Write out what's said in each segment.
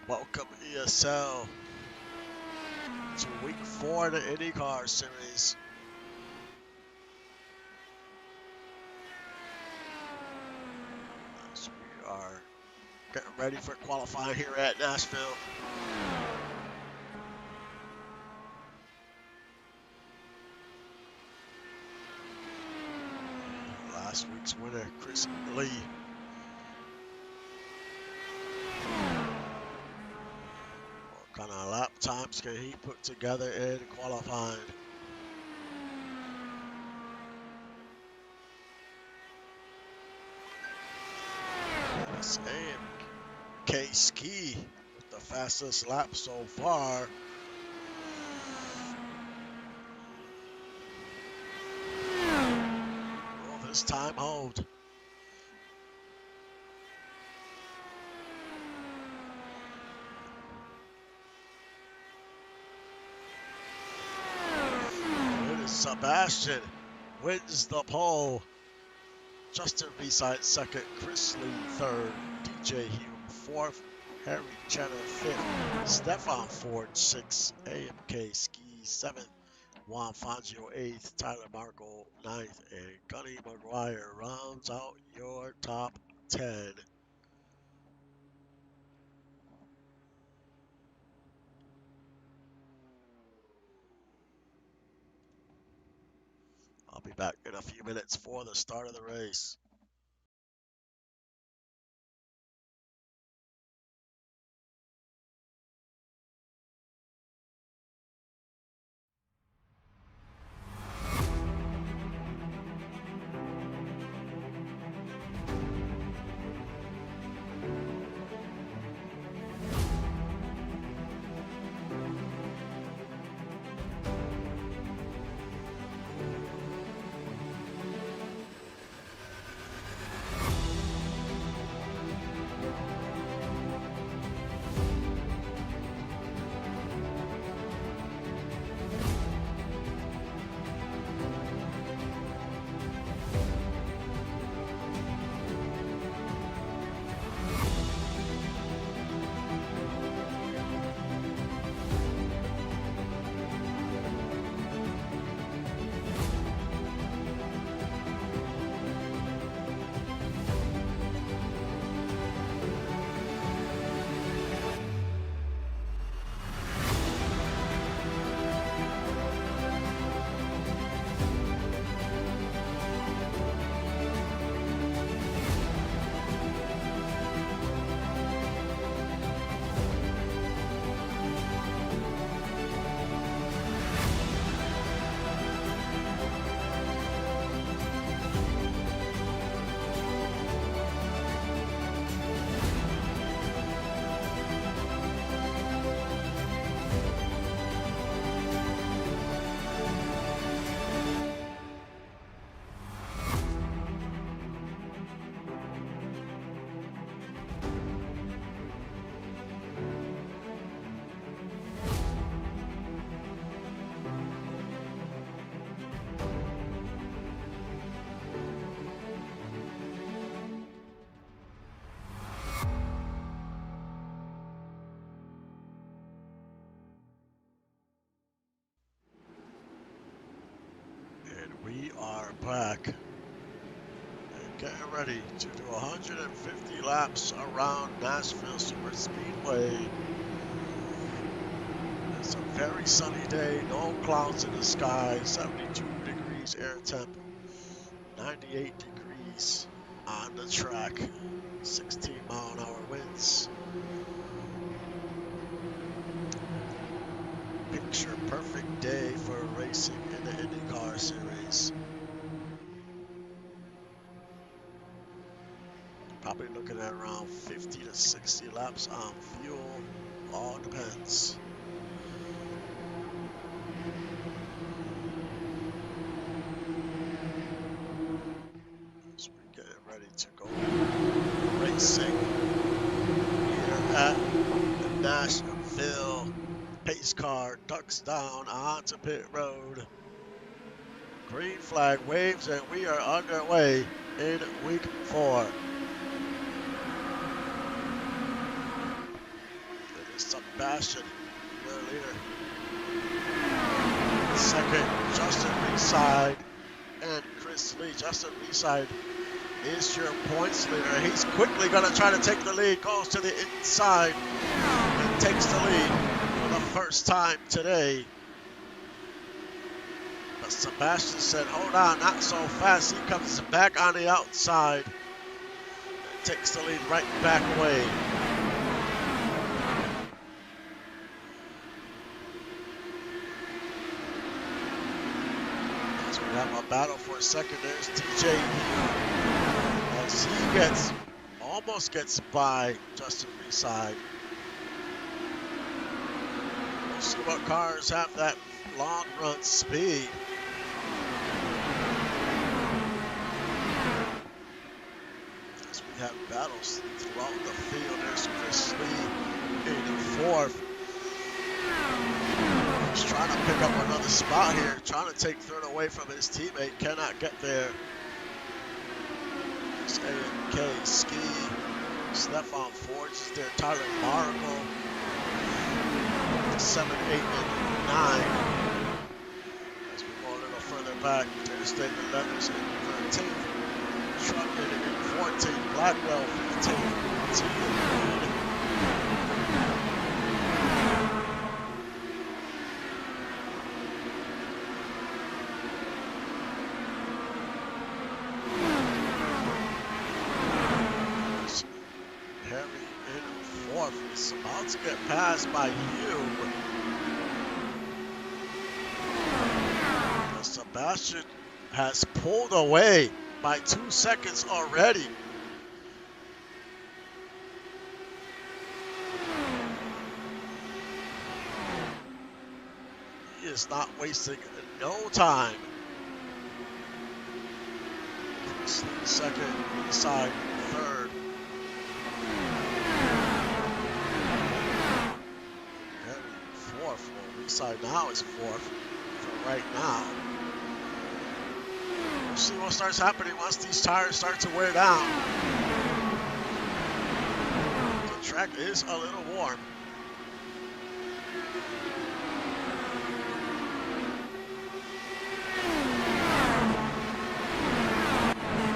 Welcome ESL to week 4 of the Indycar series. As we are getting ready for qualifying here at Nashville. Last week's winner, Chris Lee. What kind of lap times can he put together in qualifying? It's AMK Ski with the fastest lap so far. Will this time hold? Sebastian wins the pole. Justin beside second, Chris Lee third, DJ Hume fourth, Harry Cheddar fifth, Stefan Ford sixth, AMK Ski seventh, Juan Fangio eighth, Tyler Markle ninth, and Gunny McGuire rounds out your top 10. I'll be back in a few minutes for the start of the race. We are back and getting ready to do 150 laps around Nashville Superspeedway. It's a very sunny day, no clouds in the sky, 72 degrees air temp, 98 degrees on the track, 16-mile-an-hour winds. Picture perfect day for racing in the Indycar series. Probably looking at around 50 to 60 laps on fuel, all depends. So we're getting ready to go racing here at Nashville. Pace car ducks down onto pit road. Green flag waves and we are underway in week 4. Sebastian, clear leader. Second, Justin Reeside and Chris Lee. Justin Reeside is your points leader. He's quickly going to try to take the lead. Goes to the inside and takes the lead for the first time today. But Sebastian said, hold on, not so fast. He comes back on the outside and takes the lead right back away. As we have a battle for second, there's DJ as he almost gets by Justin Reeside. We'll see what cars have that long run speed. As we have battles throughout the field, there's Chris Lee in fourth. He's trying to pick up another spot here, trying to take third away from his teammate, cannot get there. There's A&K, Ski, Stefan Forge is there, Tyler Margo, 7, 8, and 9. As we go a little further back, Interstate 11's in 13th, Trumpet in 14th, Blackwell 15th, Team lead. It's about to get passed by you. Sebastian has pulled away by 2 seconds already. He is not wasting no time. Second, inside, third. Fourth. Well, Reeside now is fourth for right now. We'll see what starts happening once these tires start to wear down. The track is a little warm.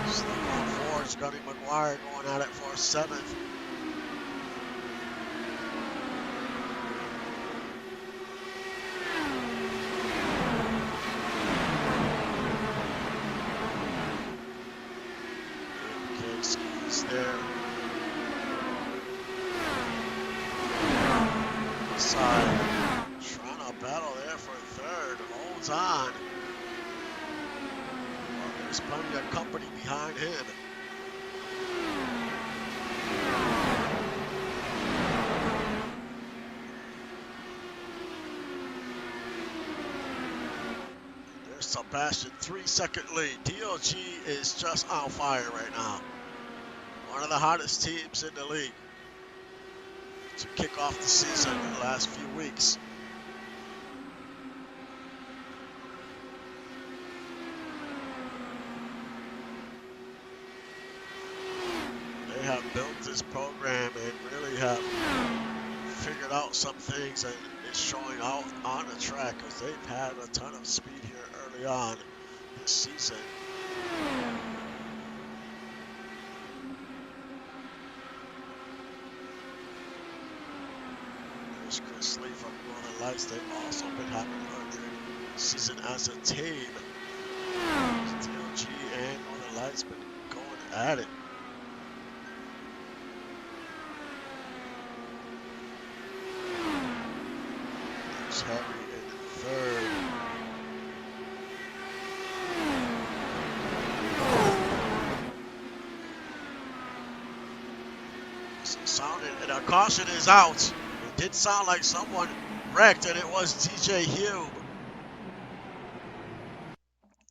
Stefan Forge, Gunny McGuire going at it for 7th. There. Side. Trying to battle there for third. Holds on. Well, there's plenty of company behind him. There's Sebastian, 3-second lead. DLG is just on fire right now. One of the hottest teams in the league to kick off the season in the last few weeks. They have built this program and really have figured out some things, and it's showing out on the track because they've had a ton of speed here early on this season. Chris Lee from Northern Lights. They've also been having a good season as a team. DLG and Northern Lights been going at it. There's Harry in third. Sounded, and a caution is out. Did sound like someone wrecked, and it was DJ Hume.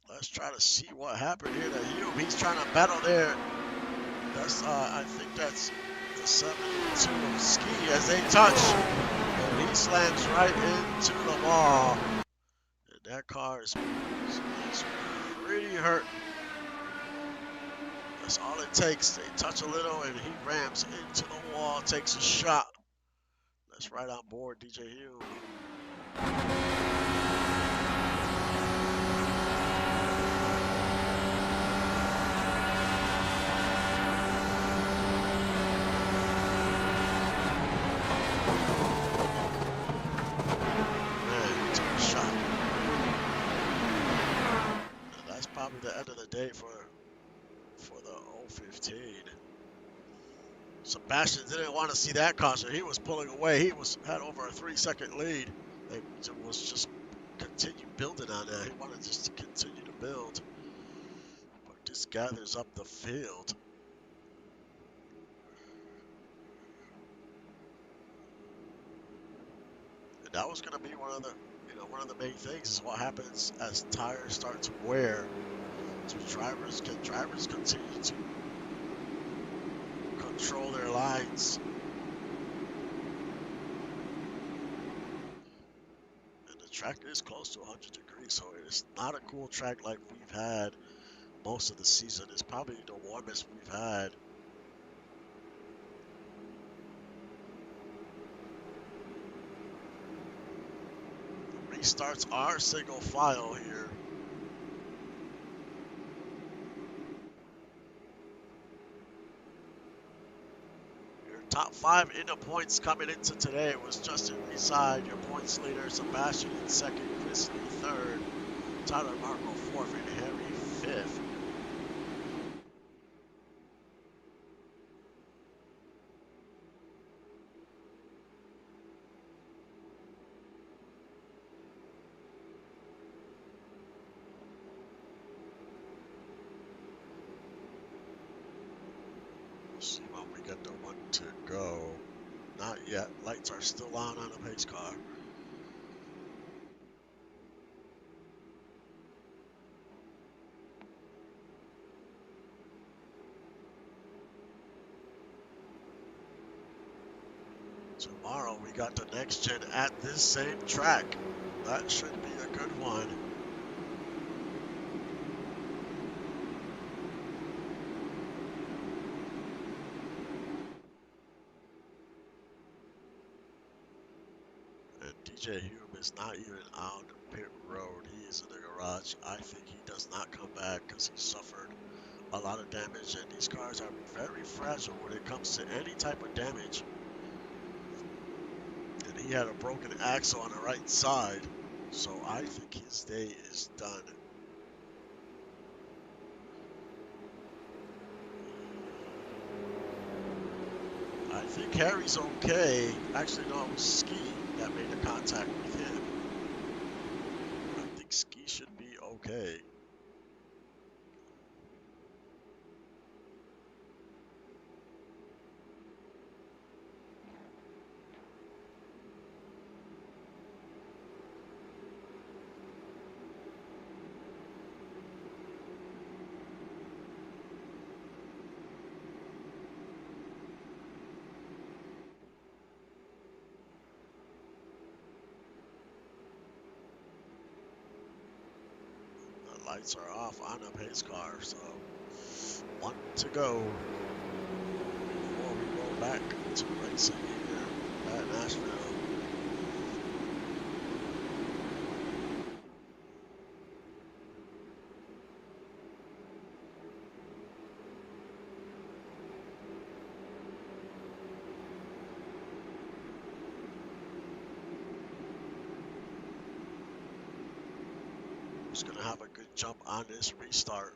Let's try to see what happened here to Hume. He's trying to battle there. That's I think that's the 72 of Ski as they touch. And he slams right into the wall. And that car is pretty hurt. That's all it takes. They touch a little and he rams into the wall, takes a shot. Let's right on board DJ Hume. Man, he took a shot. And that's probably the end of the day for the 015. Sebastian didn't want to see that caution. He was pulling away. He had over a 3-second lead. They was just continue building on that. He wanted just to continue to build. But this gathers up the field. And that was going to be one of the main things is what happens as tires start to wear. So drivers continue to control their lines. And the track is close to 100 degrees, so it's not a cool track like we've had most of the season. It's probably the warmest we've had. The restarts are single file here. Top 5 in the points coming into today was Justin Reside, your points leader, Sebastian in second, Chris Lee third, Tyler Marco fourth, and Harry fifth. Let's see when we get the one to go. Not yet. Lights are still on the pace car. Tomorrow we got the next gen at this same track. That should be a good one. And DJ Hume is not even on pit road. He is in the garage. I think he does not come back because he suffered a lot of damage. And these cars are very fragile when it comes to any type of damage. And he had a broken axle on the right side. So I think his day is done. I think Harry's okay. Actually, no, it was Ski that made the contact with him. I think Ski should be okay. Lights are off on the pace car, so one to go before we go back to racing here at Nashville. Who's going to have a good jump on this restart?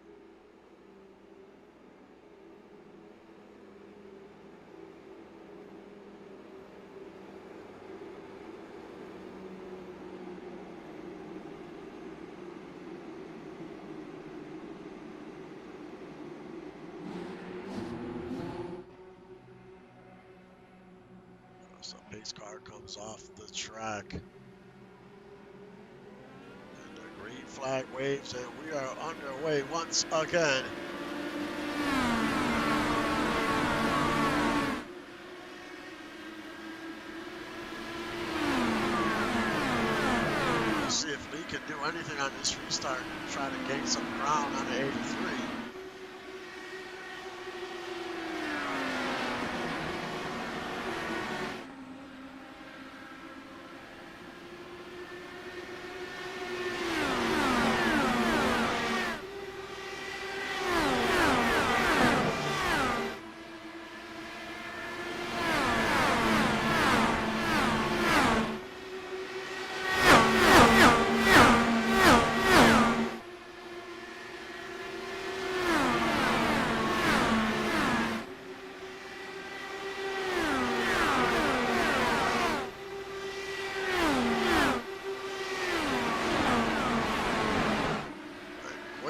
So pace car comes off the track. Green flag waves, and we are underway once again. We'll see if Lee can do anything on this restart and try to gain some ground on the 83.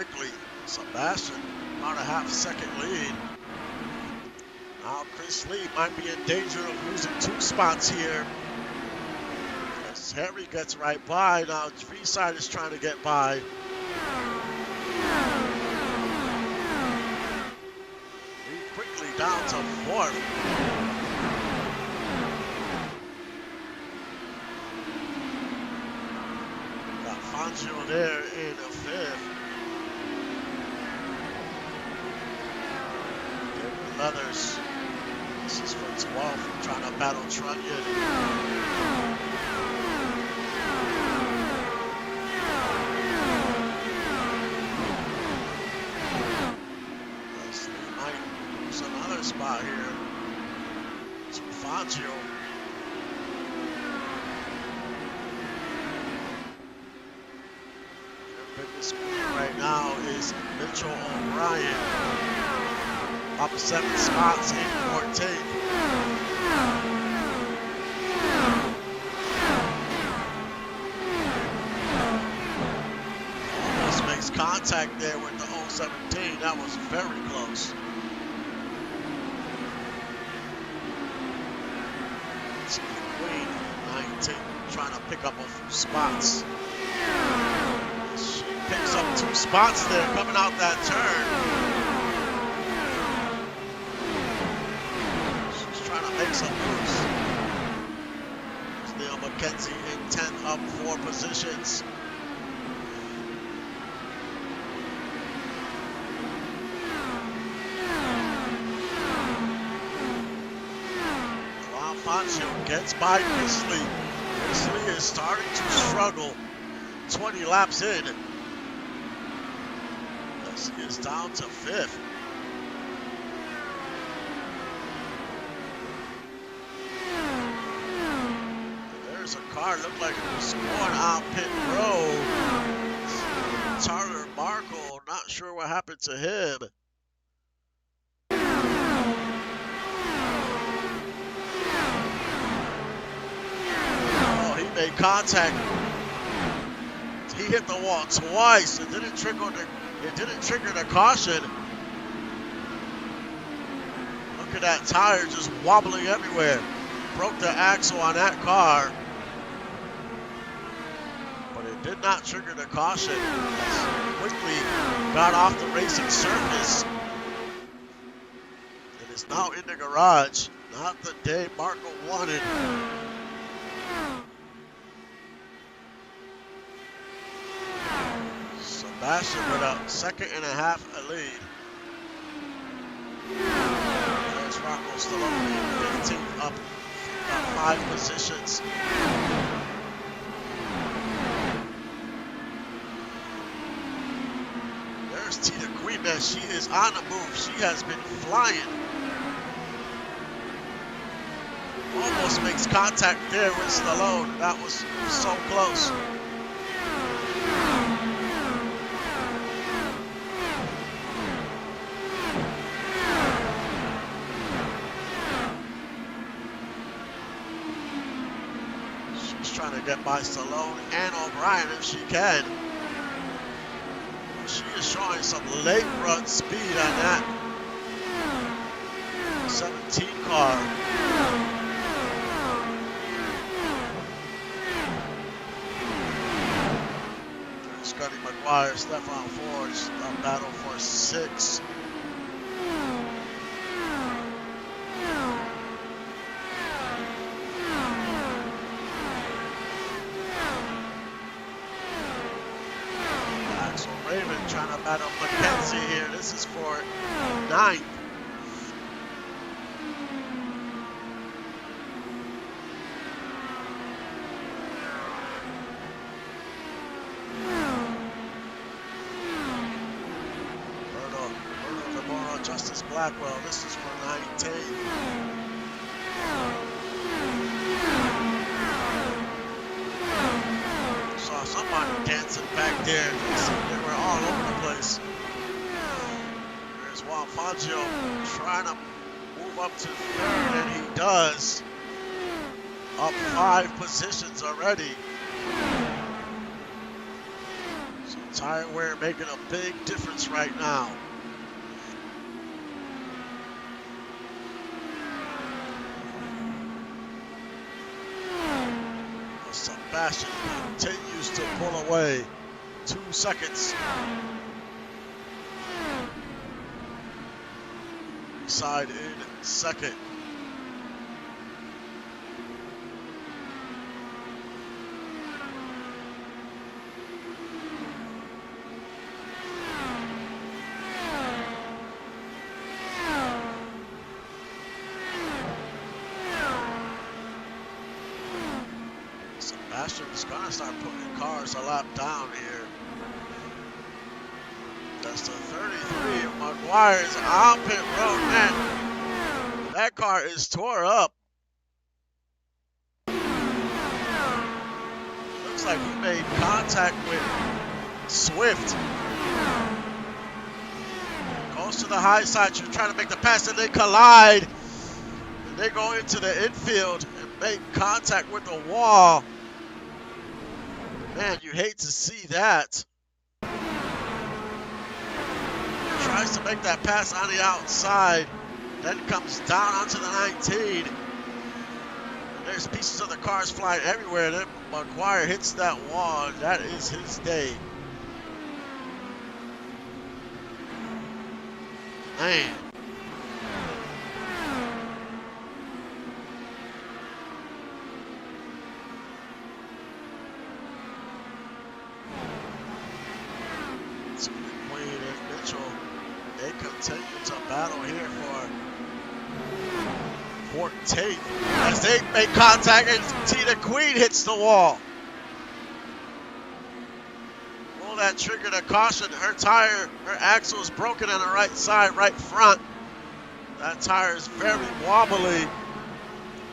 quickly. Sebastian, about a half-second lead. Now Chris Lee might be in danger of losing 2 spots here. As Harry gets right by. Now V-Side is trying to get by. Lee quickly down to 4th. Got Fangio there in 5th. Leathers. This is for 12th, trying to battle Trunyan. Leslie might lose another spot here. To Fangio. Their biggest win right now is Mitchell O'Brien. Up 7 spots in 14th. Almost makes contact there with the 017. That was very close. See the Queen, 19, trying to pick up a few spots. She picks up 2 spots there coming out that turn. Make some moves. Neil McKenzie in 10th, up 4 positions. Juan Fangio gets by Chrisley. Chrisley is starting to struggle. 20 laps in. As he is down to 5th. A car looked like it was going out pit road. Tyler Markle, not sure what happened to him. Oh, he made contact. He hit the wall twice. It didn't trigger the caution. Look at that tire just wobbling everywhere. Broke the axle on that car. It did not trigger the caution. Quickly got off the racing surface. It is now in the garage. Not the day Marco wanted. Sebastian with a 2.5 lead. There's Rocco Stallone, 15th, up 5 positions. Tina Queen, man, she is on the move. She has been flying. Almost makes contact there with Stallone. That was so close. She's trying to get by Stallone and O'Brien if she can. She is showing some late run speed on that 17 car. There's Scotty McGuire, Stefan Forge, a battle for 6. Raven trying to battle McKenzie here. This is for 9th. Berto Zamora, Justice Blackwell. This is for 19th. Saw somebody dancing back there. They were all over the place. There's Juan Fangio trying to move up to 3rd, and he does. Up 5 positions already. So Tire wear making a big difference right now. Sebastian continues to pull away. 2 seconds. Side in second. Sebastian's gonna start putting cars a lap down here. That's the 33 of McGuire's on pit road. Man, that car is tore up. Looks like he made contact with Swift. Goes to the high side, you're trying to make the pass, and they collide. And they go into the infield and make contact with the wall. Man, you hate to see that. Tries to make that pass on the outside, then comes down onto the 19. And there's pieces of the cars flying everywhere. Then McGuire hits that wall, and that is his day. Man. They continue to battle here for 14th as they make contact and Tina Queen hits the wall. Pull that trigger to caution. Her tire, her axle is broken on the right side, right front. That tire is very wobbly.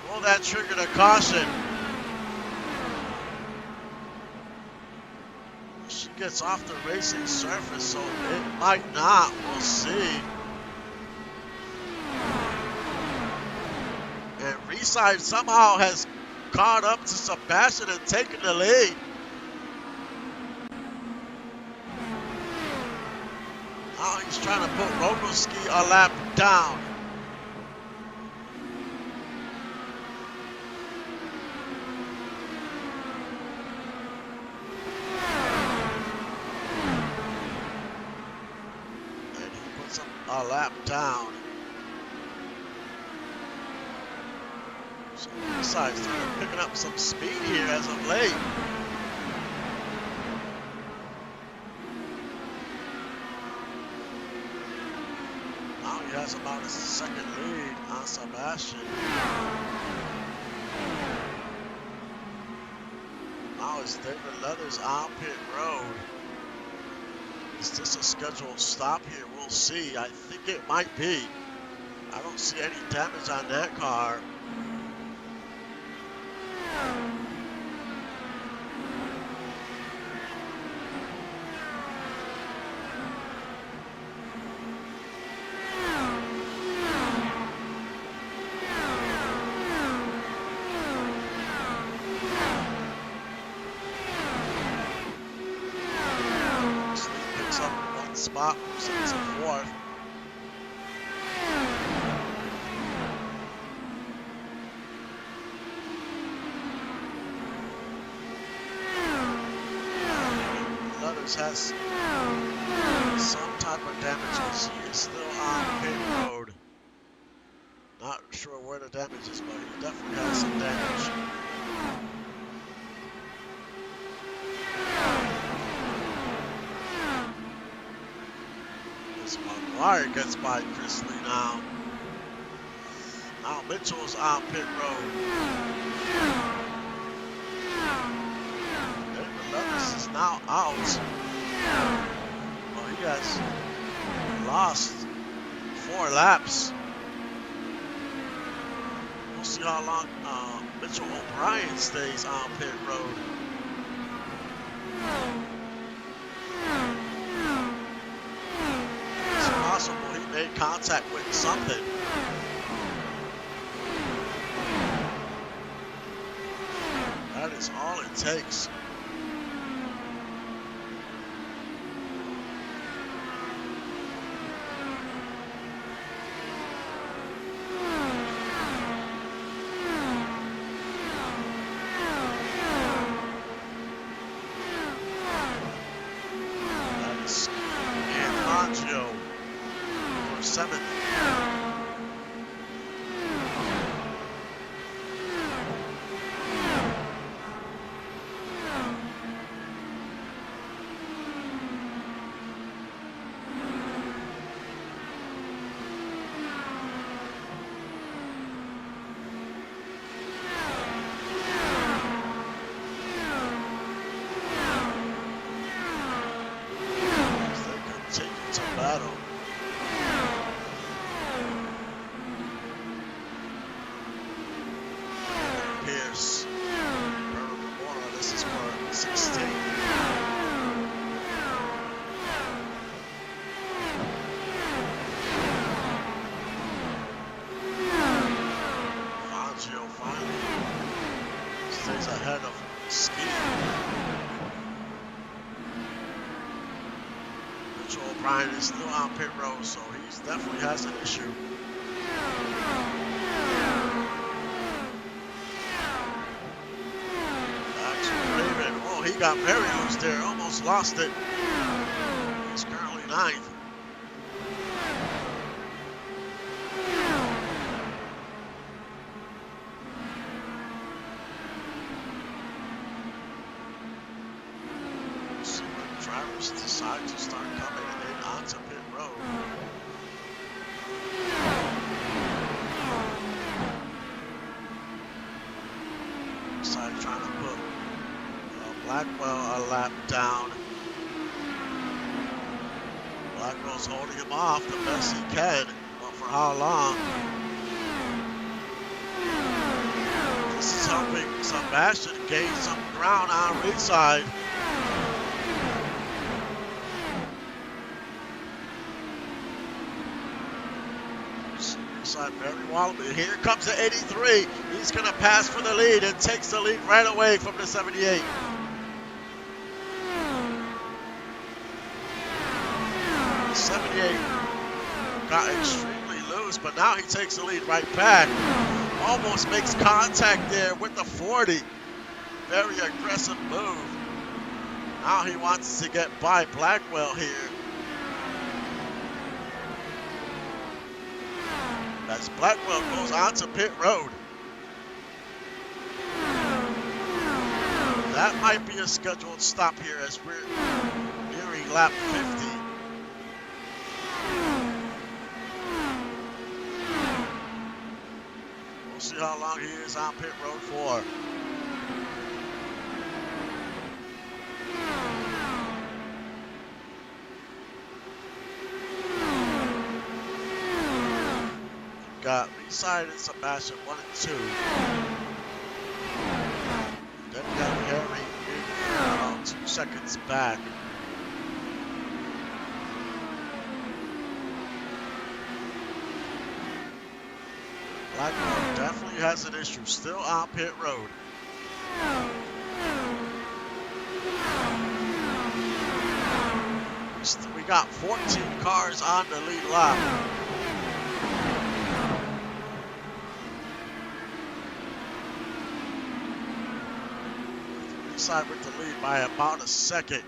Pull that trigger to caution. She gets off the racing surface, so it might not. We'll see. And Reside somehow has caught up to Sebastian and taken the lead. Now he's trying to put Rogoski a lap down. A lap down. So Reside's picking up some speed here as of late. Now he has about a second lead on Sebastian. Now it's David Leathers on pit road. Is this a scheduled stop here? We'll see. I think it might be. I don't see any damage on that car. Spot, moves into fourth. Leathers has some type of damage, but she is still on pit road. Not sure where the damage is, but he definitely has some damage. McGuire gets by Chrisley now. Now Mitchell's on pit road. David Leathers is now out. Well, he has lost 4 laps. We'll see how long Mitchell O'Brien stays on pit road. He made contact with something. That is all it takes. 7. Battle. Pierce. This is for 16. Fangio finally stays ahead of Ski. O'Brien is still on pit road, so he definitely has an issue. Raven, oh, he got very loose there, almost lost it. He's currently 9th. See when drivers decide to start coming in onto pit road. Decide trying to put Blackwell a lap down. Blackwell's holding him off the best he can, but for how long? This is helping Sebastian gain some ground on ringside. Very well. Here comes the 83. He's going to pass for the lead and takes the lead right away from the 78. The 78 got extremely loose, but now he takes the lead right back. Almost makes contact there with the 40. Very aggressive move. Now he wants to get by Blackwell here. As Blackwell goes onto pit road. That might be a scheduled stop here as we're nearing lap 50. We'll see how long he is on pit road for. Got Reside and Sebastian 1 and 2. Then we got Harry about 2 seconds back. Blackwell definitely has an issue. Still on pit road. We got 14 cars on the lead lap. Side with the lead by about a second.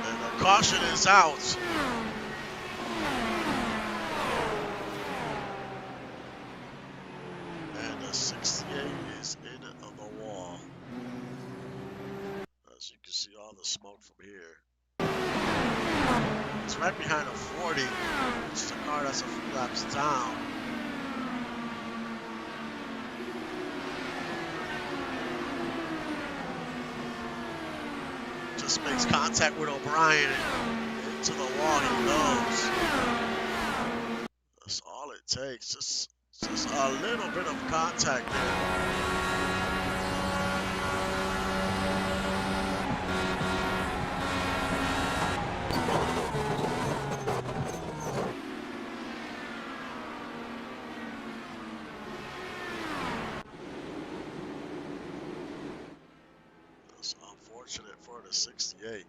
And the caution is out. And the 68 is in the wall. As you can see all the smoke from here. It's right behind a 40, which is a car that's a few laps down. Just makes contact with O'Brien and into the wall he goes. That's all it takes, just a little bit of contact there. Unfortunate for the 68.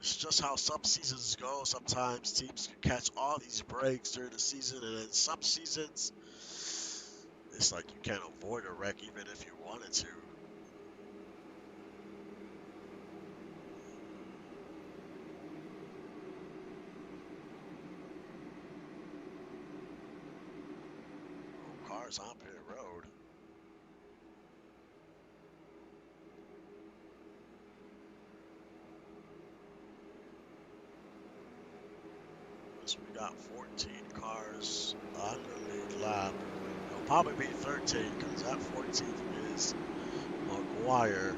It's just how some seasons go. Sometimes teams can catch all these breaks during the season, and in some seasons It's like you can't avoid a wreck even if you wanted to. Oh, cars on pit road. So we got 14 cars on the lead lap. It'll probably be 13 because that 14th is McGuire.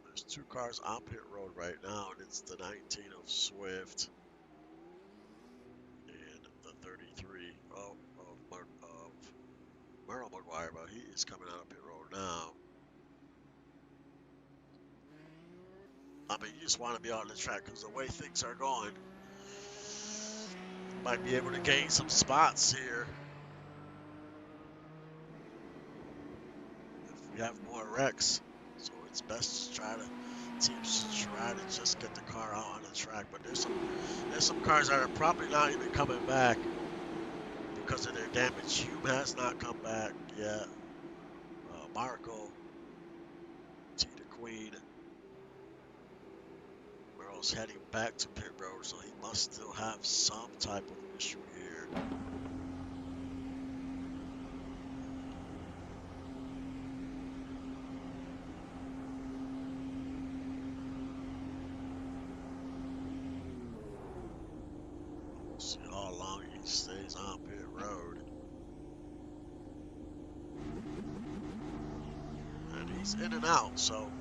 There's 2 cars on pit road right now, and it's the 19 of Swift and the 33 of Merle McGuire, but he is coming out of pit road now. I mean, you just want to be on the track because the way things are going, you might be able to gain some spots here. If we have more wrecks, so it's best to teams try to just get the car out on the track. But there's some cars that are probably not even coming back because of their damage. Hume has not come back yet. Marco, T the Queen. Merle's heading back to pit road, so he must still have some type of issue here. We'll see how long he stays on pit road. And he's in and out, so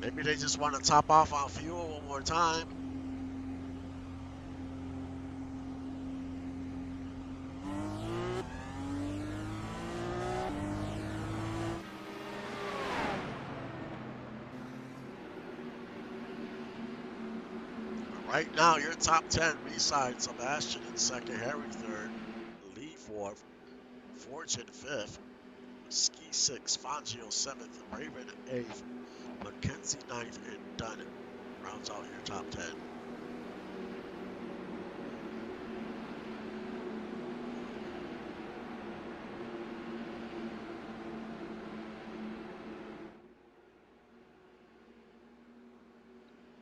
maybe they just want to top off on fuel one more time. Right now, your top 10 beside Sebastian in second, Harry third, Lee fourth, Fortune fifth, Ski sixth, Fangio seventh, Raven eighth, Mackenzie ninth, and Dunn rounds out your top 10.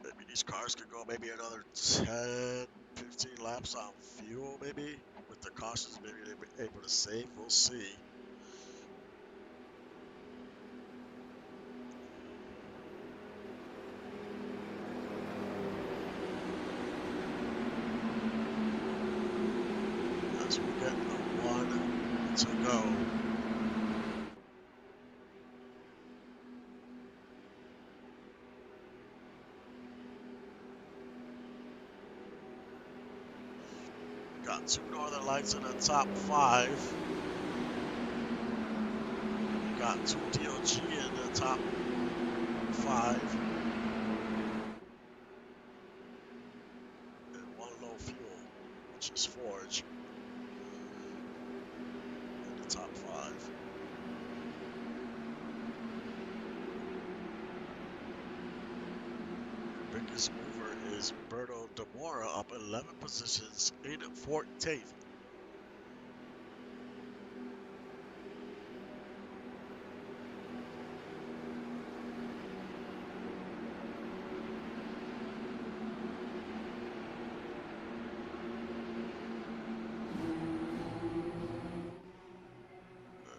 Maybe these cars could go maybe another 10, 15 laps on fuel, maybe. With the cautions, maybe they'll be able to save. We'll see. As we get the 1 to go. Got 2 Northern Lights in the top 5. We got 2 DOG in the top 5. And 1 low fuel, which is Forge, in the top 5. Your biggest mover is Berto Demora, up 11 positions in 14th.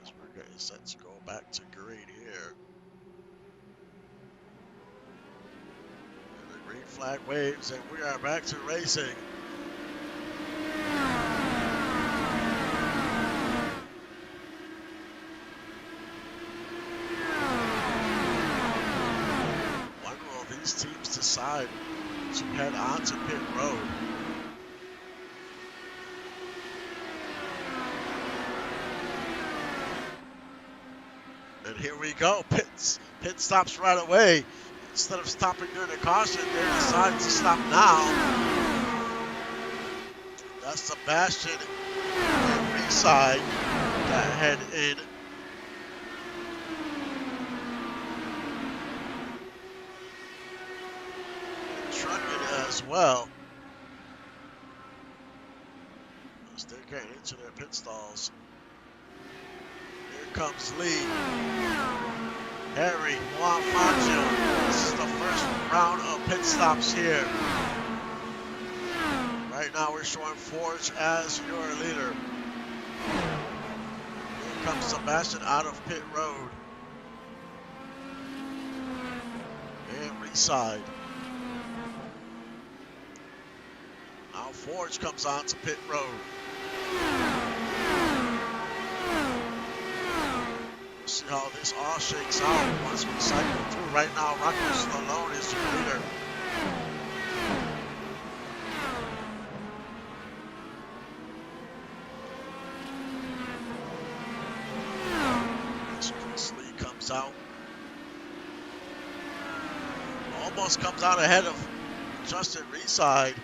As we're getting set to go back to green here. And the green flag waves, and we are back to racing. When will these teams decide to head onto pit road? And here we go. Pit stops right away. Instead of stopping during the caution, they decide to stop now. That's Sebastian and Reside that head in. And Trunnion as well. as they're getting into their pit stalls. Here comes Lee. Harry, Juan Fangio. This is the first round of pit stops here. Right now we're showing Forge as your leader. Here comes Sebastian out of pit road. And reside. Now Forge comes on to pit road. We'll see how this all shakes out once we cycle through. Right now, Rocco Stallone is your leader. As Chris Lee comes out. Almost comes out ahead of Justin Reside.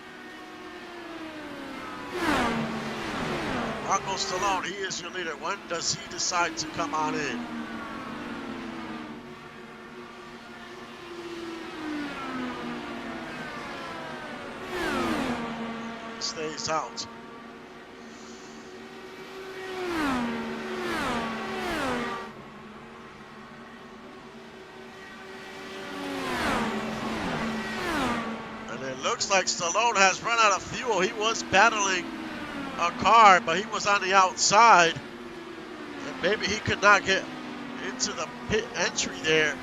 Rocco Stallone, he is your leader. When does he decide to come on in? Stays out. And it looks like Stallone has run out of fuel. He was battling a car, but he was on the outside, and maybe he could not get into the pit entry there,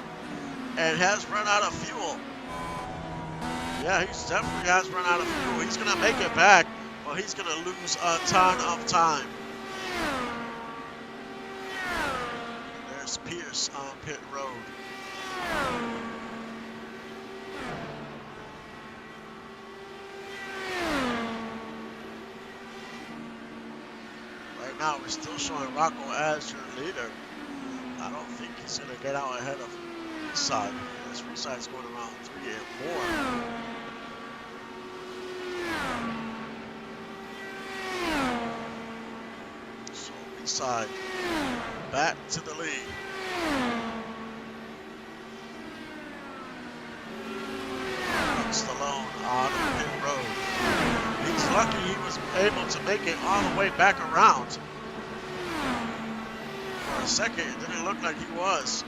and has run out of fuel. Yeah, he definitely has run out of fuel. He's gonna make it back, but he's gonna lose a ton of time. There's Pierce on pit road. Now we're still showing Rocco as your leader. I don't think he's going to get out ahead of Reside. This Reside's going around 3 and 4. So Reside back to the lead. Stallone on the pit road. He's lucky he was able to make it all the way back around. For a second, it didn't look like he was.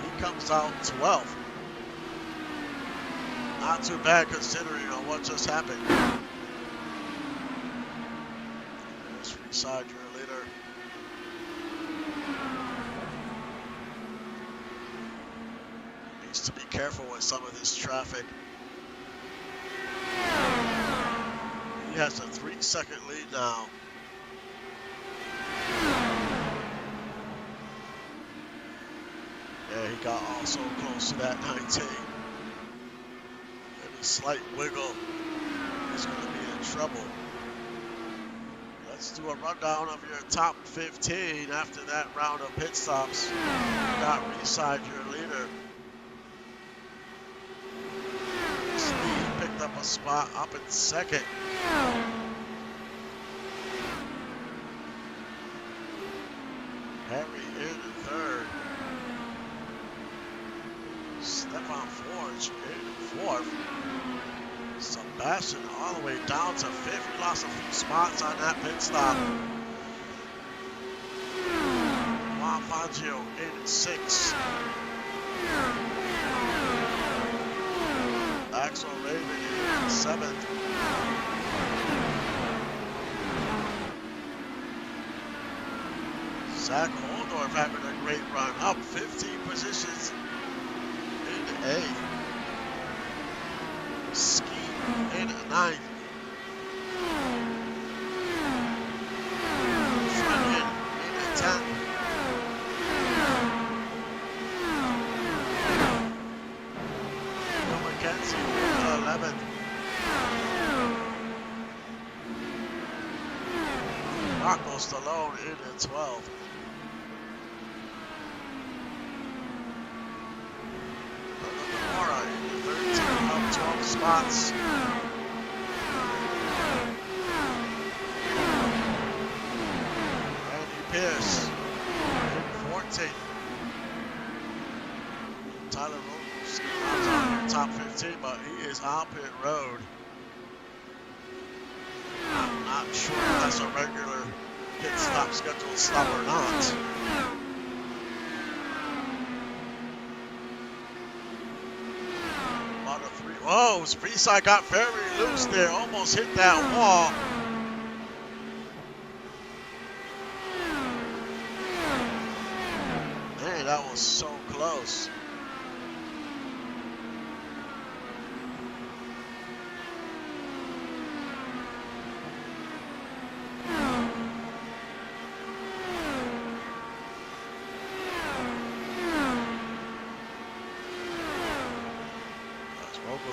He comes out 12th. Not too bad considering what just happened. There's Reside, your leader. Needs to be careful with some of this traffic. He has a 3-second lead now. Yeah, he got also close to that 19. Any slight wiggle, he's going to be in trouble. Let's do a rundown of your top 15 after that round of pit stops. You got Reside, your leader. Steve picked up a spot up in second. Harry in third. Stefan Forge in fourth. Sebastian all the way down to fifth. He lost a few spots on that pit stop. Juan Fangio in sixth. Axel Raven in seventh. Zach Holdorf having a great run, up 15 positions in eighth. Ski in ninth. Flanagan in 10th. McKenzie in 11th. Rocco Stallone in 12th. In 13 up 12 spots. Randy Pierce in 14th. Tyler Rose rounds out your top 15, but he is on pit road. I'm not sure if that's a regular pit stop scheduled stop or not. About a three. Whoa, Speedside got very loose there. Almost hit that wall. Man, that was so close.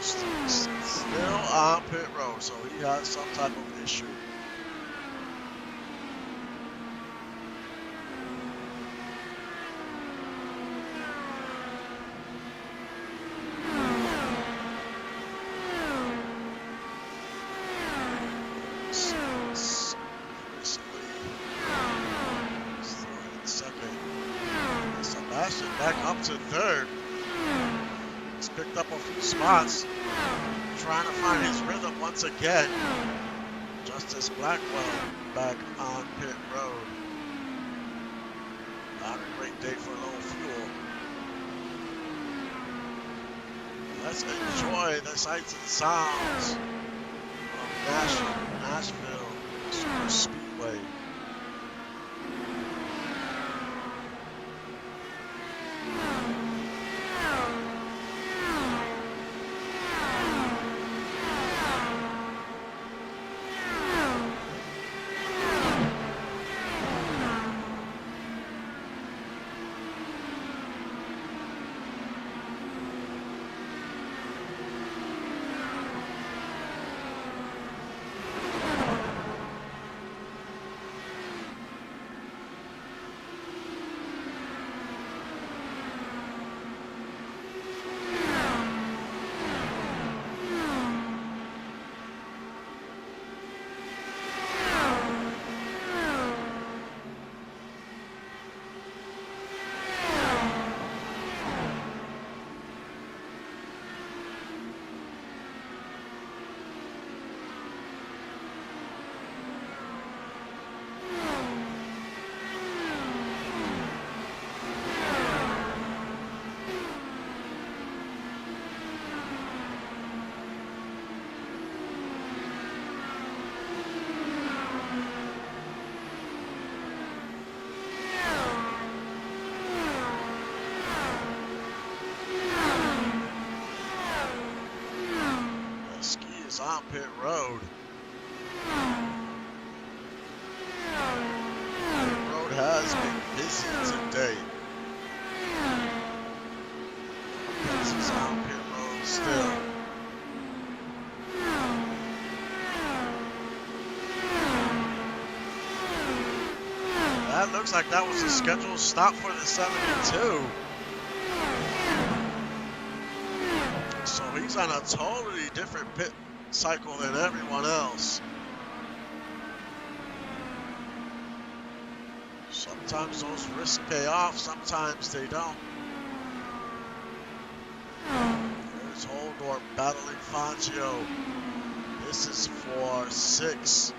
Still on pit road, so he has some type of issue. Sebastian back up to third. He's picked up a few spots, trying to find his rhythm once again. Justice Blackwell back on pit road. Not a great day for low fuel. Let's enjoy the sights and sounds of Nashville Superspeedway. On pit road. Pit road has been busy today. This is on pit road still. That looks like that was a scheduled stop for the 72. So he's on a totally different pit cycle than everyone else. Sometimes those risks pay off, sometimes they don't. There's Holdorf battling Fangio. This is for 6.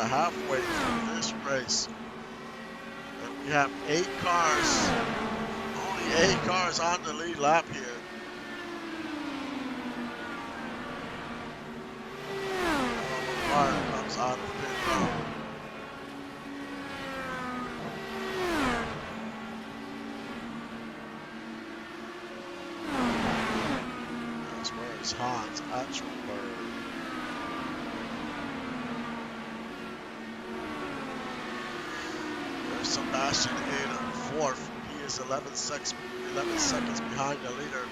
Halfway through this race, and we have 8 cars, only 8 cars on the lead lap here. Car comes out of pit road. That's where it's Hans Atchelberg. Sebastian in 4th. He is 11 seconds behind the leader.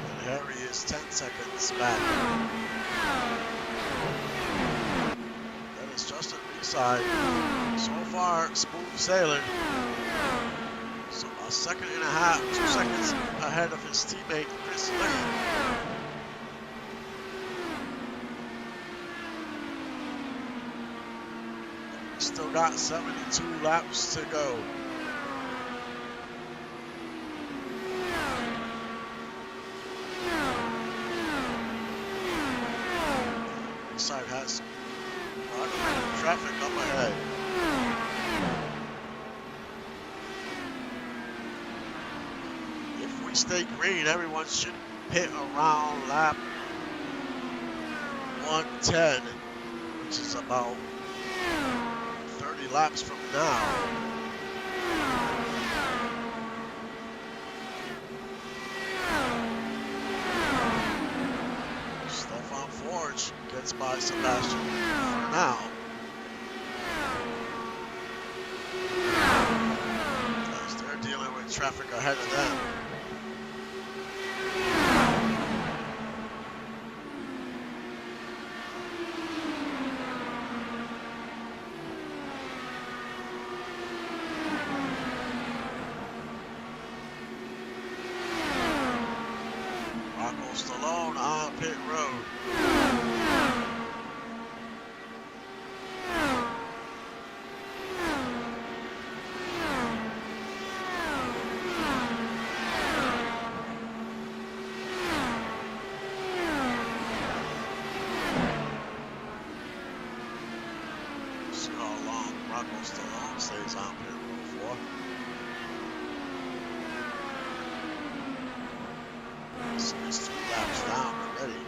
And Harry is 10 seconds back. That is Justin Reeside. So far, smooth sailing. So a second and a half, 2 seconds ahead of his teammate Chris Lee. Still got 72 laps to go. This side has traffic up ahead. If we stay green, everyone should hit around lap 110, which is about 30 laps from now. Stefan Forge gets by Sebastian for now. As they're dealing with traffic ahead of them. Stallone on pit road. See how long Rocco Stallone stays on pit road for. He's 2 laps down already.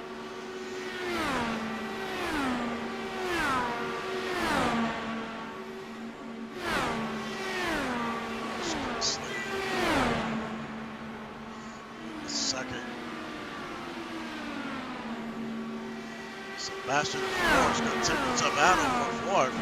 Second. Sebastian Forge continues to battle for fourth.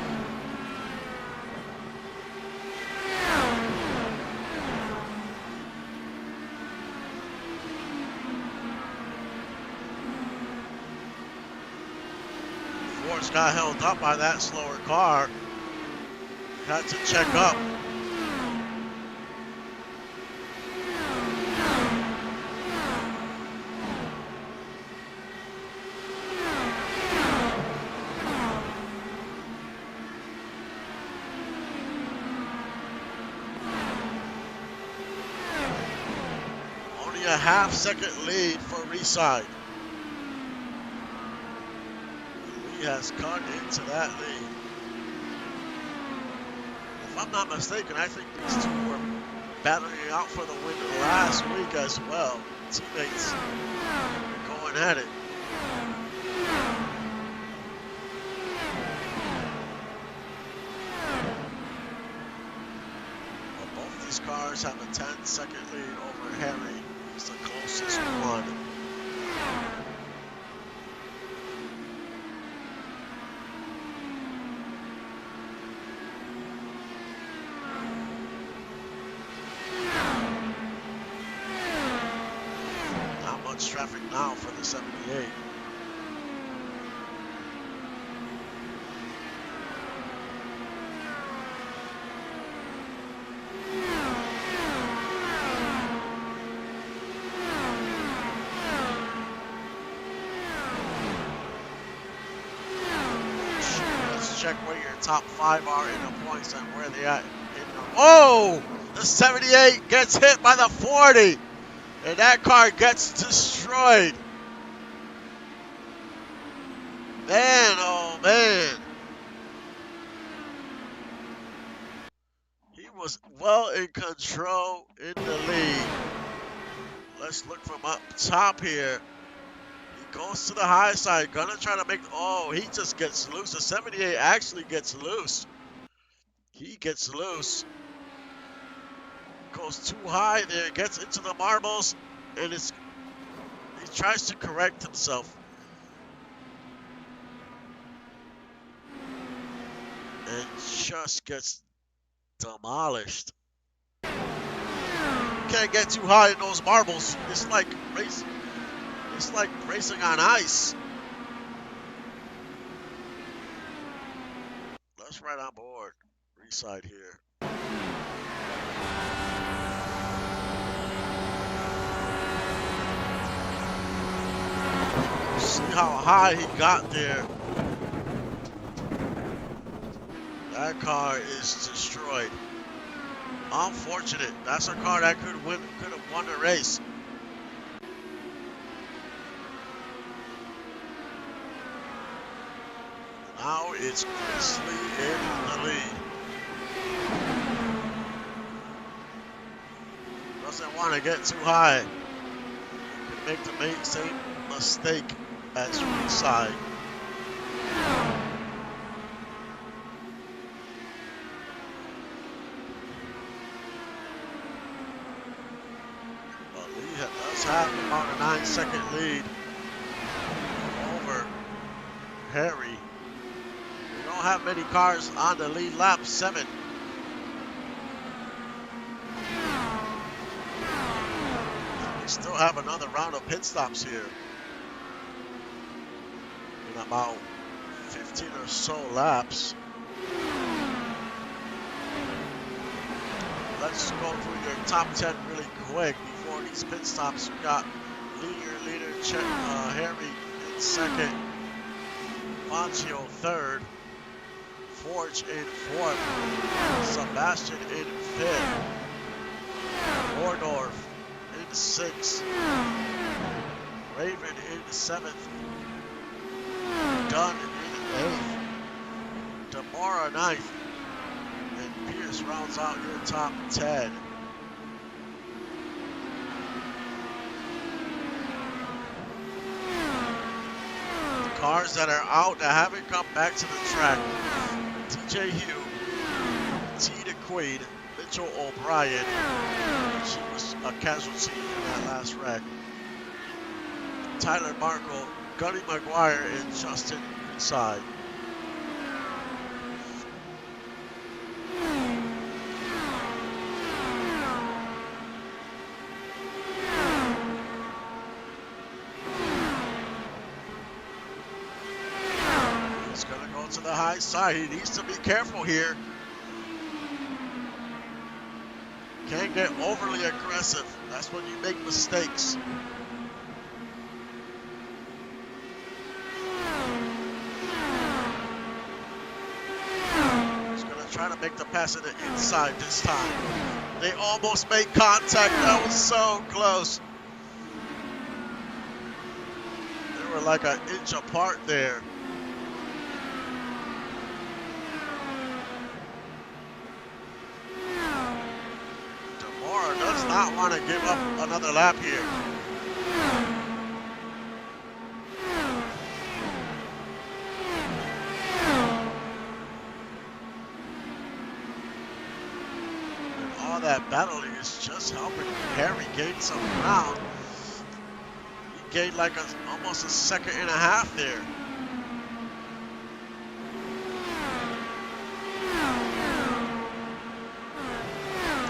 Forge got held up by that slower car. Had to check up. Only a half-second lead for Reside. Has cut into that lead. If I'm not mistaken, I think these two were battling out for the win last week as well. Teammates going at it. Well, both these cars have a 10-second lead over Harry. He's the closest one. Traffic now for the 78. Let's check where your top 5 are in the points and where they at. Oh! The 78 gets hit by the 40! And that car gets destroyed. Man, oh man. He was well in control in the lead. Let's look from up top here. He goes to the high side. Gonna try to make, oh, he just gets loose. The 78 actually gets loose. He gets loose. Goes too high there, gets into the marbles, and he tries to correct himself. And just gets demolished. Can't get too high in those marbles. It's like racing. It's like racing on ice. Let's ride on board. Reside here. See how high he got there. That car is destroyed. Unfortunate. That's a car that could have won the race. Now it's Chris Lee in the lead. Doesn't want to get too high. Could make the same mistake as Ringside. But Lee does have about a 9-second lead over Harry. We don't have many cars on the lead lap, 7. We still have another round of pit stops here. In about 15 or so laps. Let's go through your top 10 really quick before these pit stops. We got leader, Harry in second, Fangio third, Forge in fourth, Sebastian in fifth, Wardorf in sixth, Raven in seventh, Dunn in eighth, Demora ninth, and Pierce rounds out your top 10. The cars that are out that haven't come back to the track: TJ Hugh, T. DeQuaid, Mitchell O'Brien. She was a casualty in that last wreck. Tyler Markle, Gunny McGuire, and Justin Inside. He's gonna go to the high side. He needs to be careful here. Can't get overly aggressive. That's when you make mistakes. Trying to make the pass in the inside this time. They almost made contact. That was so close. They were like an inch apart there. Demora does not want to give up another lap here. That battling is just helping Harry gain some ground. He gained like almost a second and a half there.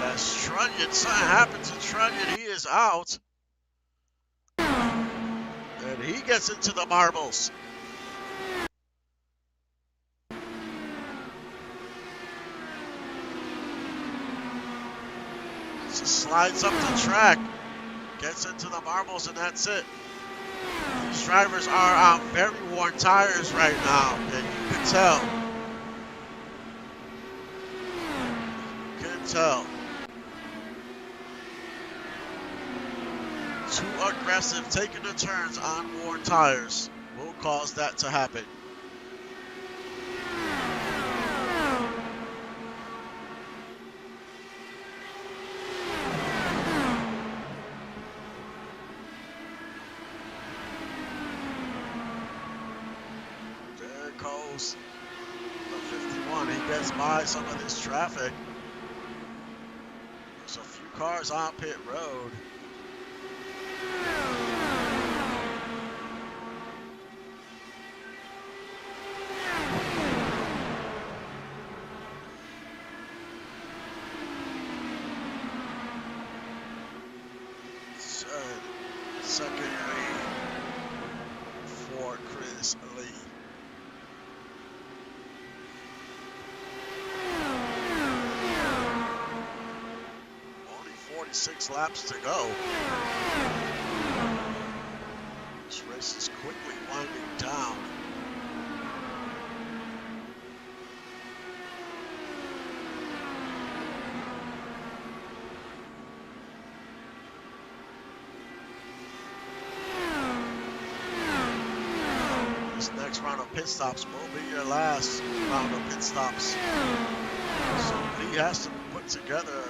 That's Trunnion. Something happened to Trunnion. He is out. And he gets into the marbles. Just slides up the track, gets into the marbles, and that's it. These drivers are on very worn tires right now, and you can tell. You can tell. Too aggressive, taking the turns on worn tires will cause that to happen. The 51, he gets by some of this traffic. There's a few cars on pit road. Second lead for Chris Lee. 6 laps to go. This race is quickly winding down. round of pit stops will be your last round of pit stops. So he has to put together,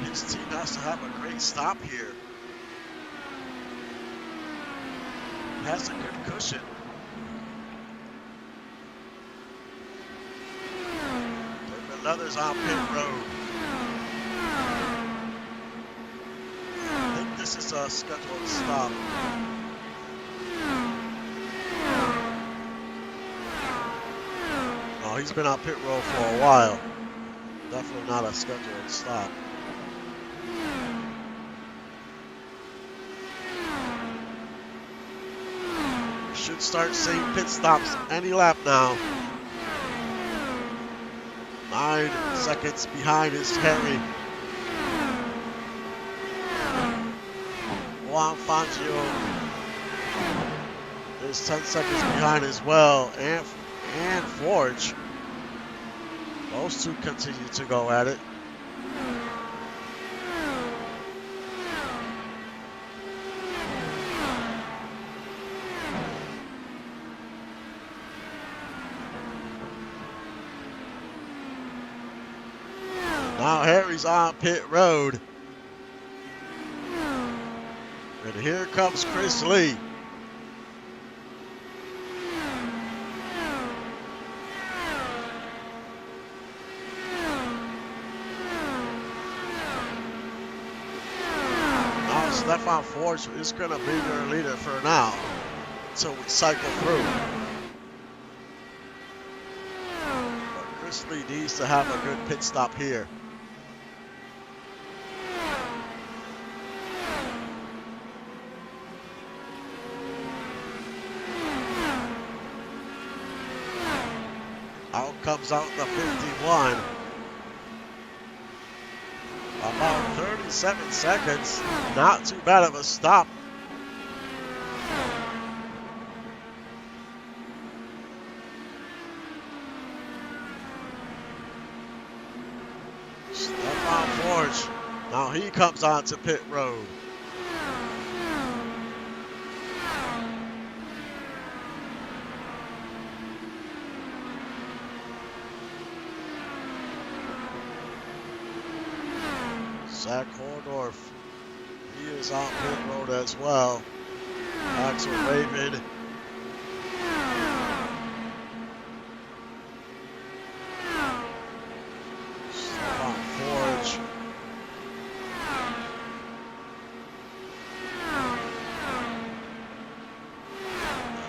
his team has to have a great stop here. He has a good cushion. David Leathers on pit road. I think this is a scheduled stop. Oh, he's been on pit road for a while. Definitely not a scheduled stop. We should start seeing pit stops any lap now. 9 seconds behind is Harry. Juan Fangio is 10 seconds behind as well, and Forge. Those two continue to go at it. Now Harry's on pit road. And here comes Chris Lee. Now Stefan Forge is going to be your leader for now until we cycle through. But Chris Lee needs to have a good pit stop here. Out comes out the 51. About 37 seconds. Not too bad of a stop. Stefan Forge. Now he comes onto pit road. Zach Hordorf, he is on pit road as well. Axel Raven. Stefan Forge.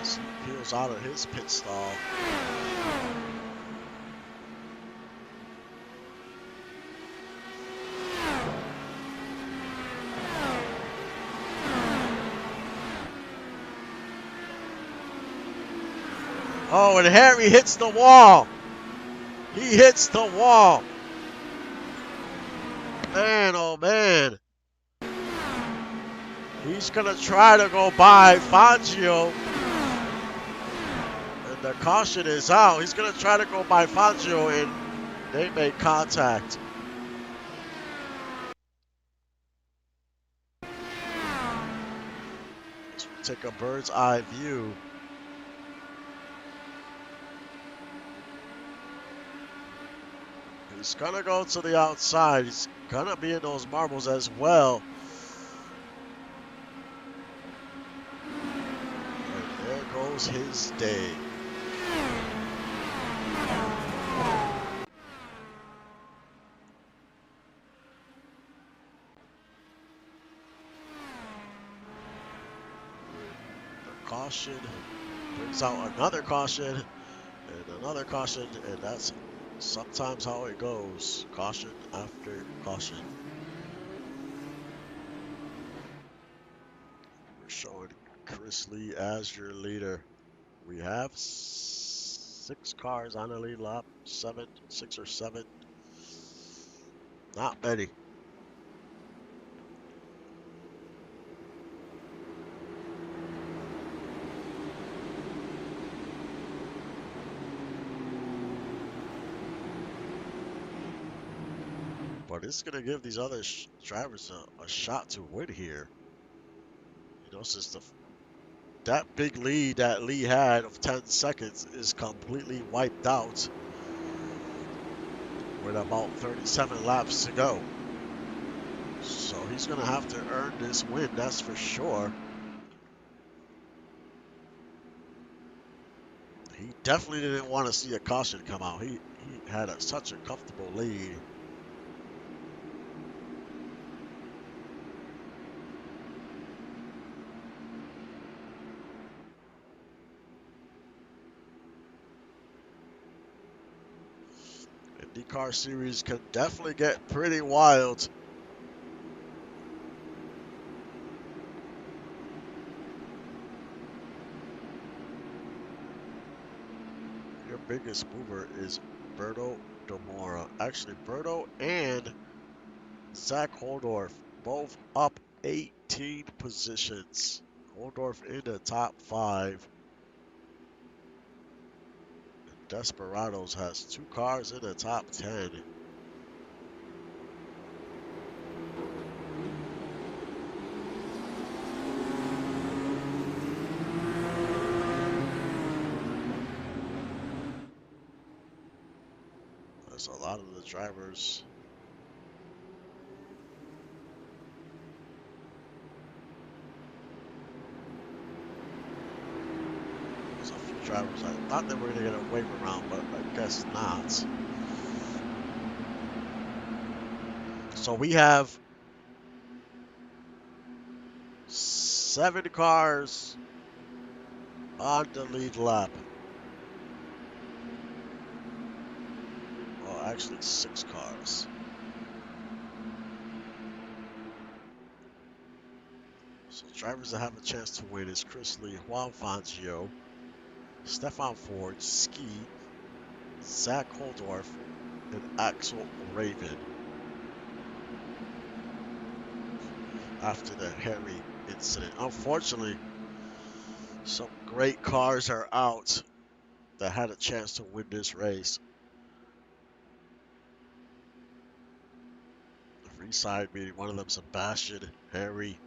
As he peels out of his pit stall. Oh, and Harry hits the wall. He hits the wall. Man, oh man. He's going to try to go by Fangio. And the caution is out. He's going to try to go by Fangio, and they make contact. Let's take a bird's eye view. He's gonna go to the outside. He's gonna be in those marbles as well. And there goes his day. The caution brings out another caution and another caution, and that's sometimes how it goes. Caution after caution. We're showing Chris Lee as your leader. We have 6 cars on the lead lap. 6 or 7. Not many. But it's going to give these other drivers a shot to win here. You know, since the that big lead that Lee had of 10 seconds is completely wiped out with about 37 laps to go. So he's going to have to earn this win, that's for sure. He definitely didn't want to see a caution come out. He had such a comfortable lead. Indycar series can definitely get pretty wild. Your biggest mover is Berto Demora. Actually, Berto and Zach Holdorf both up 18 positions. Holdorf in the top 5. Desperados has 2 cars in the top 10. There's a lot of the drivers. There's a few drivers I thought they were going to get a wave around, but I guess not. So we have 7 cars on the lead lap. Well, actually 6 cars. So drivers that have a chance to win is Chris Lee, Juan Fangio, Stefan Ford, Ski, Zach Holdorf, and Axel Raven. After the Harry incident. Unfortunately, some great cars are out that had a chance to win this race. The free side being one of them, Sebastian, Harry.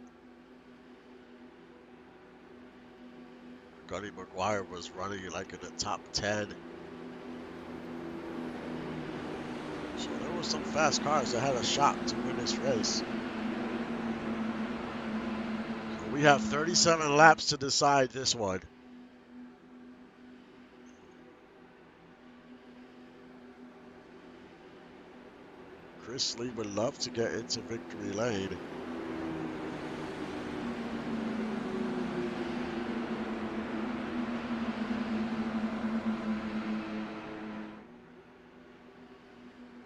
Gunny McGuire was running like in the top 10. So there were some fast cars that had a shot to win this race. So we have 37 laps to decide this one. Chris Lee would love to get into victory lane.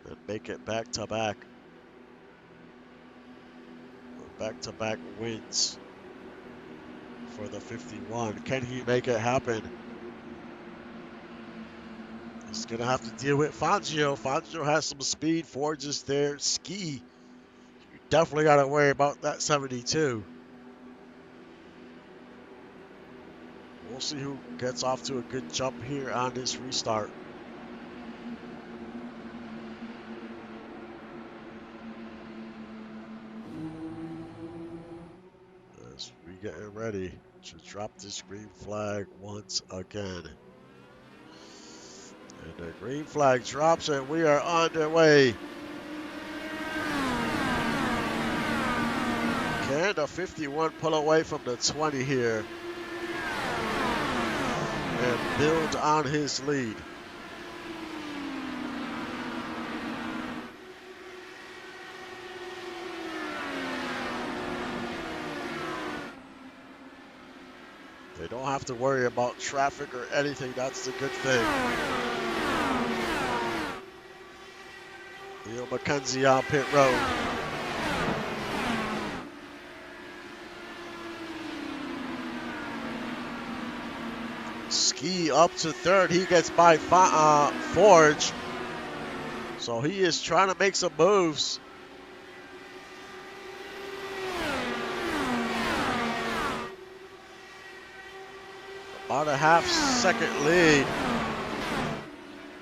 And make it back-to-back. Back-to-back wins for the 51. Can he make it happen? He's going to have to deal with Fangio. Fangio has some speed. Ford just there. Ski. You definitely got to worry about that 72. We'll see who gets off to a good jump here on this restart. As we getting ready to drop this green flag once again. And the green flag drops and we are underway. Can the 51 pull away from the 20 here and build on his lead? They don't have to worry about traffic or anything. That's the good thing. Neil McKenzie on pit road. Ski up to third. He gets by Forge. So he is trying to make some moves. About a half-second lead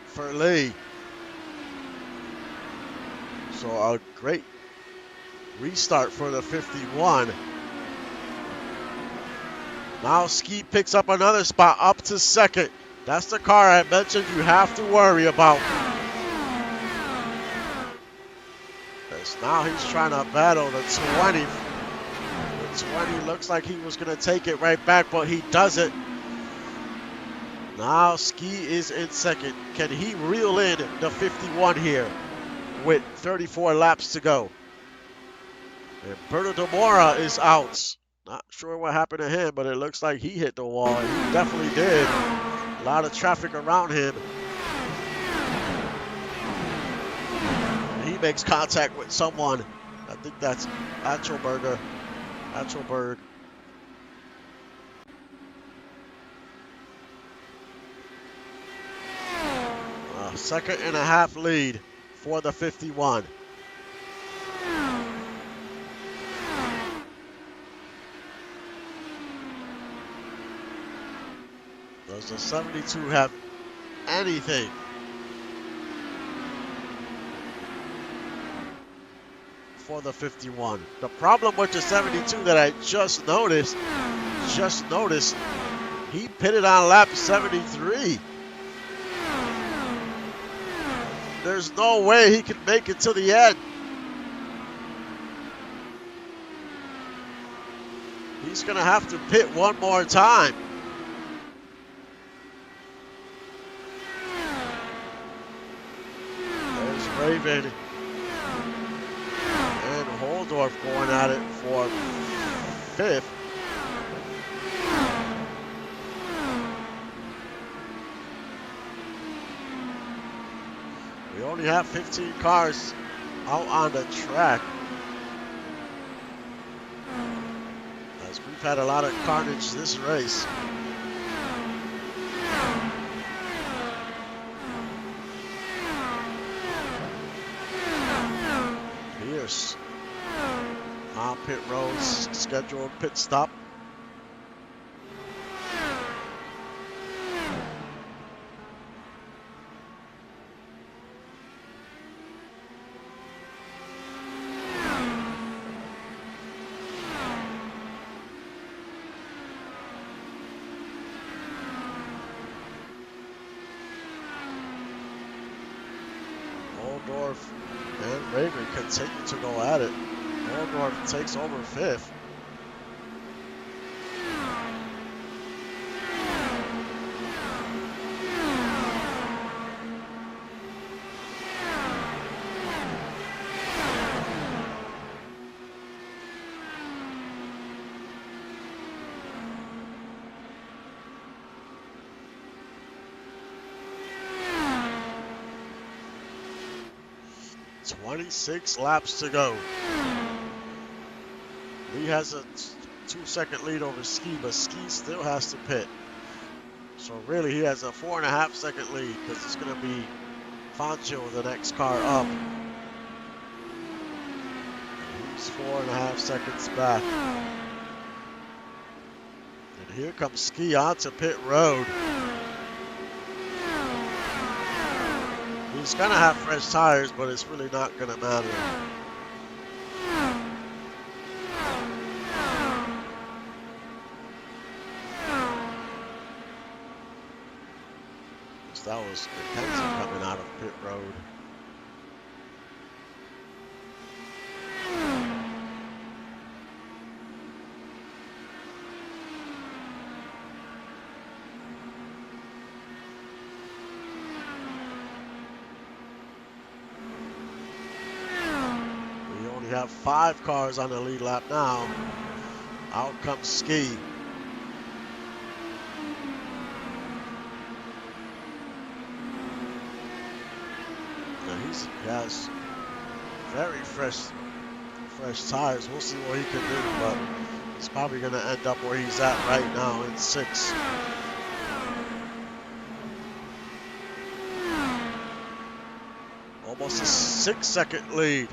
for Lee. So a great restart for the 51. Now Ski picks up another spot up to second. That's the car I mentioned you have to worry about. As now he's trying to battle the 20. The 20 looks like he was going to take it right back, but he doesn't. Now Ski is in second. Can he reel in the 51 here with 34 laps to go? And Berto Demora is out. Not sure what happened to him, but it looks like he hit the wall. He definitely did. A lot of traffic around him. And he makes contact with someone. I think that's Achelberg. Second and a half lead for the 51. Does the 72 have anything? For the 51. The problem with the 72 that I just noticed, he pitted on lap 73. There's no way he can make it to the end. He's gonna have to pit one more time. There's Raven and Holdorf going at it for fifth. We only have 15 cars out on the track. As we've had a lot of carnage this race. Pierce on pit roads, scheduled pit stop. Oldorf and Raven continue to go at it. Oldorf takes over fifth. .26 laps to go. Lee has a 2-second lead over Ski, but Ski still has to pit. So really he has a 4.5 second lead because it's going to be Fangio, the next car up. He's 4.5 seconds back. And here comes Ski onto pit road. He's gonna have fresh tires, but it's really not gonna matter. That was McKenzie coming out of pit road. We have 5 cars on the lead lap now. Out comes Ski. He has very fresh tires. We'll see what he can do, but he's probably going to end up where he's at right now in 6th. Almost a 6-second lead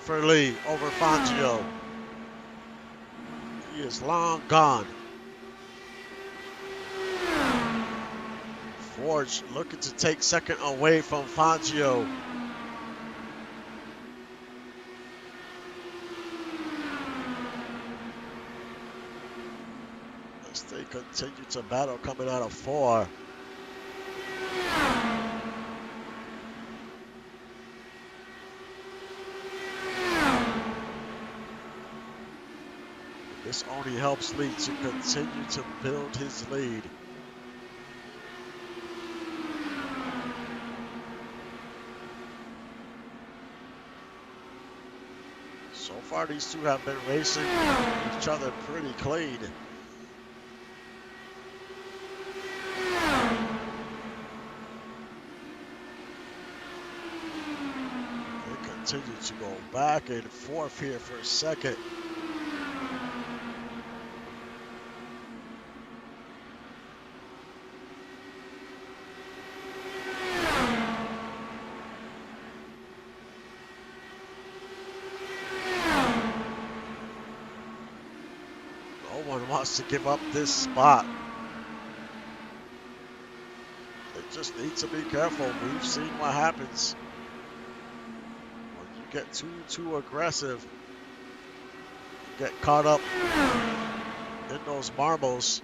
for Lee over Fangio. He is long gone. Forge looking to take second away from Fangio. As they continue to battle coming out of 4. This only helps Lee to continue to build his lead. So far, these two have been racing each other pretty clean. They continue to go back and forth here for a second. Wants to give up this spot. They just need to be careful. We've seen what happens when you get too aggressive. You get caught up in those marbles.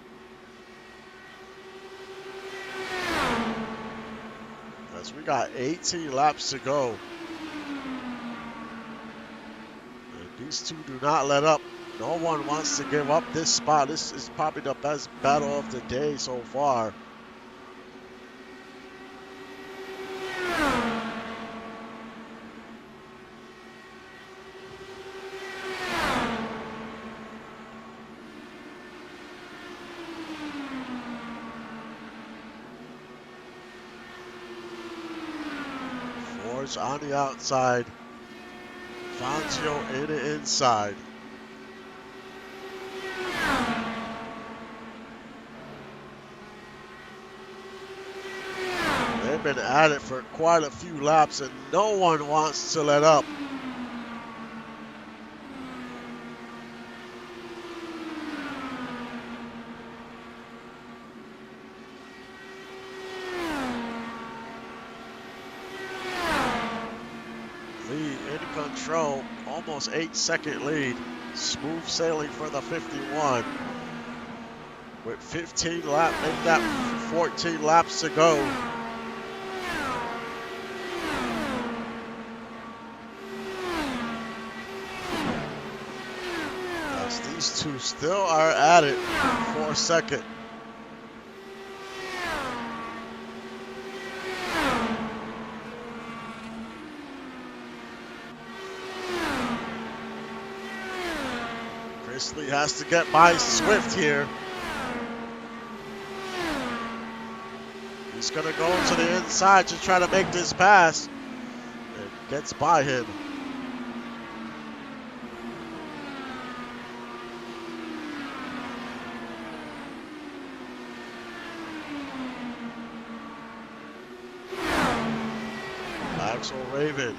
As we got 18 laps to go. And these two do not let up. No one wants to give up this spot. This is probably the best battle of the day so far. Ford's on the outside. Fangio in the inside. Been at it for quite a few laps and no one wants to let up. Lee in control, almost 8-second lead. Smooth sailing for the 51. With 15 laps, make that 14 laps to go. These two still are at it for a second. Chris Lee has to get by Swift here. He's going to go to the inside to try to make this pass. And gets by him. Axel Raven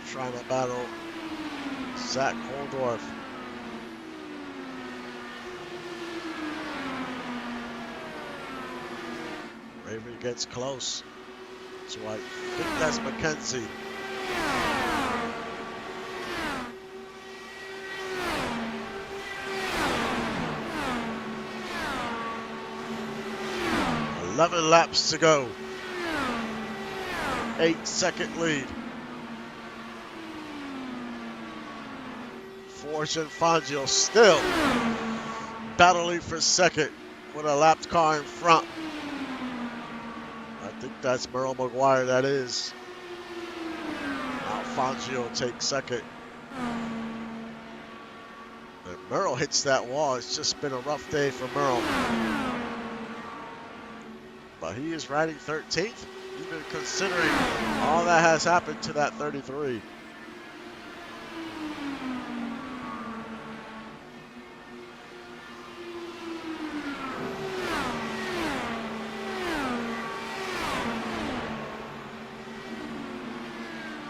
trying to battle Zach Holdorf. Raven gets close. So I think that's McKenzie. "11 laps to go. 8-second lead. Forge and Fangio still battling for second with a lapped car in front. I think that's Merle McGuire, that is. Now Fangio takes second. And Merle hits that wall. It's just been a rough day for Merle. But he is riding 13th. Even considering all that has happened to that 33.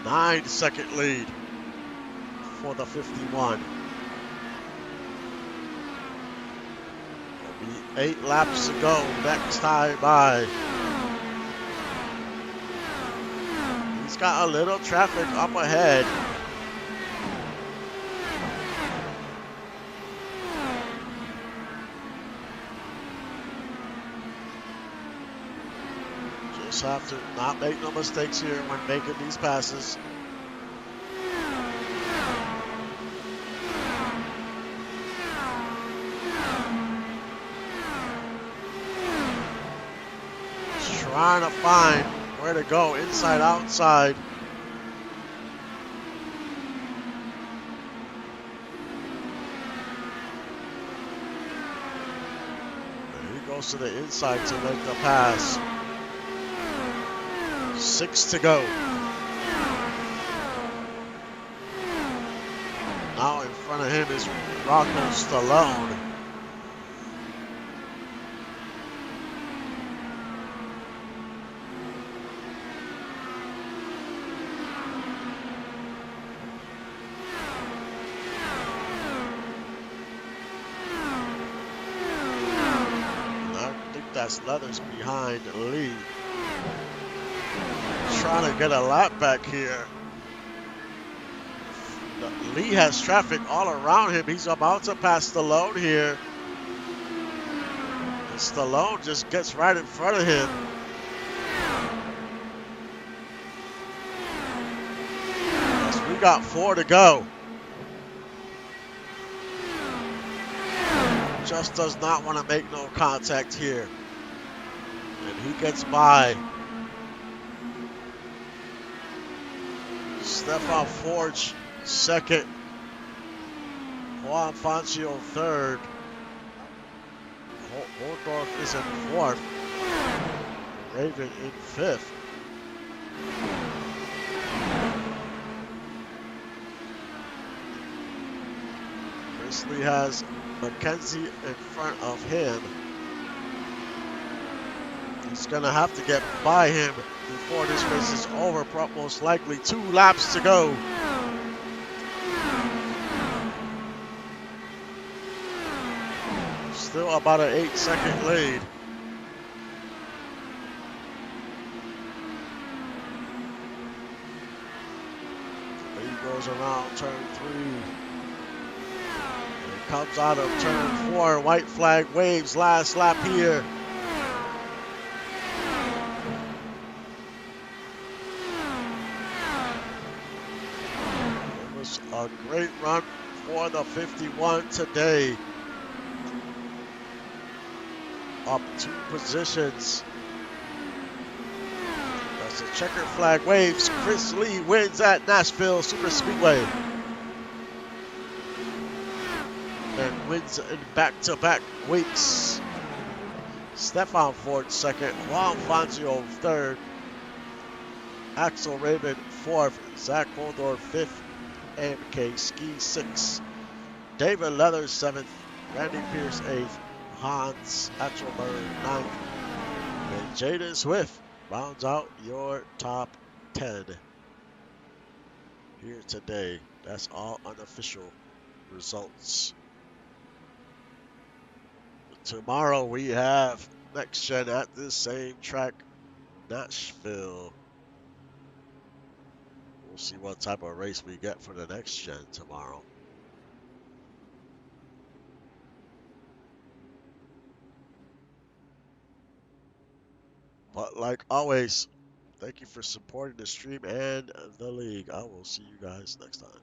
Nine-second lead for the 51. It'll be 8 laps to go next time by. He's got a little traffic up ahead. Just have to not make no mistakes here when making these passes. Just trying to find where to go, inside, outside. He goes to the inside to make the pass. 6 to go. Now in front of him is Rocco Stallone. That's Leathers behind Lee. Trying to get a lap back here. Lee has traffic all around him. He's about to pass Stallone here. And Stallone just gets right in front of him. Yes, we got 4 to go. Just does not want to make no contact here. And he gets by. Stefan Forge, second. Juan Fancio, third. Holdorf is in fourth. Raven in fifth. Chrisley has McKenzie in front of him. He's going to have to get by him before this race is over. Most likely 2 laps to go. Still about an 8-second lead. He goes around turn 3. And comes out of turn 4. White flag waves. Last lap here. A great run for the 51 today. Up 2 positions. As the checker flag waves, Chris Lee wins at Nashville Superspeedway. And wins in back-to-back weeks. Stefan Ford second, Juan Fangio third, Axel Raven fourth, Zach Holdorf fifth, MK Ski 6th, David Leathers 7th, Randy Pierce 8th, Hans Atzelberg 9th, and Jaden Swift rounds out your top 10 here today. That's all unofficial results. Tomorrow we have next gen at this same track, Nashville. We'll see what type of race we get for the next gen tomorrow. But like always, thank you for supporting the stream and the league. I will see you guys next time.